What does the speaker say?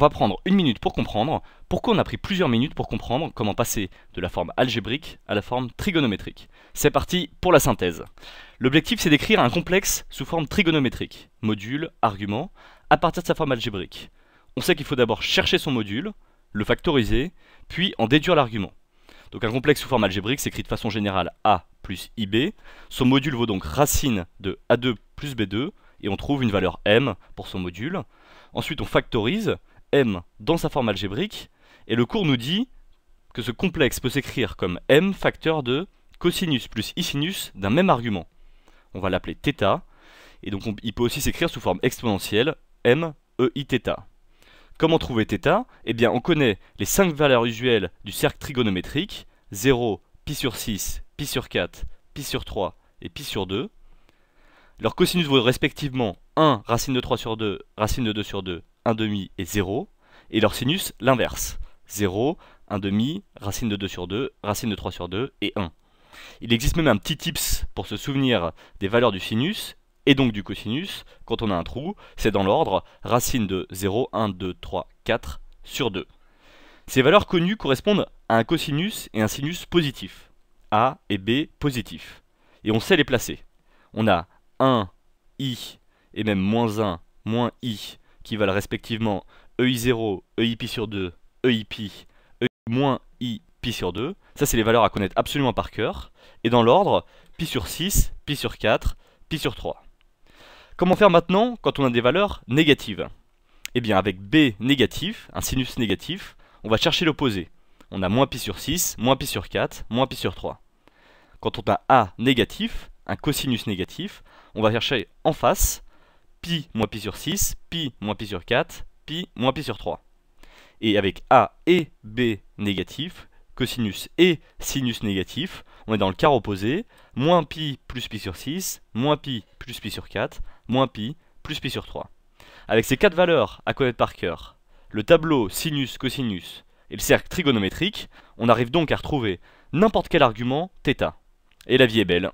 va prendre une minute pour comprendre pourquoi on a pris plusieurs minutes pour comprendre comment passer de la forme algébrique à la forme trigonométrique. C'est parti pour la synthèse. L'objectif c'est d'écrire un complexe sous forme trigonométrique, module, argument, à partir de sa forme algébrique. On sait qu'il faut d'abord chercher son module, le factoriser, puis en déduire l'argument. Donc un complexe sous forme algébrique s'écrit de façon générale A plus IB. Son module vaut donc racine de A2 plus B2, et on trouve une valeur M pour son module. Ensuite on factorise M dans sa forme algébrique, et le cours nous dit que ce complexe peut s'écrire comme M facteur de cosinus plus isinus d'un même argument. On va l'appeler θ, et donc il peut aussi s'écrire sous forme exponentielle M EIθ. Comment trouver θ? Eh bien on connaît les 5 valeurs usuelles du cercle trigonométrique, 0, pi sur 6, pi sur 4, pi sur 3 et pi sur 2. Leurs cosinus vaut respectivement 1, racine de 3 sur 2, racine de 2 sur 2, 1 demi et 0. Et leur sinus, l'inverse. 0, 1 demi, racine de 2 sur 2, racine de 3 sur 2 et 1. Il existe même un petit tips pour se souvenir des valeurs du sinus, et donc du cosinus, quand on a un trou, c'est dans l'ordre racine de 0, 1, 2, 3, 4 sur 2. Ces valeurs connues correspondent à un cosinus et un sinus positifs, A et B positifs. Et on sait les placer. On a 1, I, et même moins 1, moins I, qui valent respectivement EI0, EI pi sur 2, EI pi, EI moins I pi sur 2. Ça, c'est les valeurs à connaître absolument par cœur. Et dans l'ordre, pi sur 6, pi sur 4, pi sur 3. Comment faire maintenant quand on a des valeurs négatives? Eh bien, avec B négatif, un sinus négatif, on va chercher l'opposé. On a moins pi sur 6, moins pi sur 4, moins pi sur 3. Quand on a A négatif, un cosinus négatif, on va chercher en face pi moins pi sur 6, pi moins pi sur 4, pi moins pi sur 3. Et avec A et B négatif, cosinus et sinus négatif, on est dans le quart opposé, moins pi plus pi sur 6, moins pi plus pi sur 4, moins pi plus pi sur 3. Avec ces 4 valeurs à connaître par cœur, le tableau sinus-cosinus et le cercle trigonométrique, on arrive donc à retrouver n'importe quel argument θ. Et la vie est belle.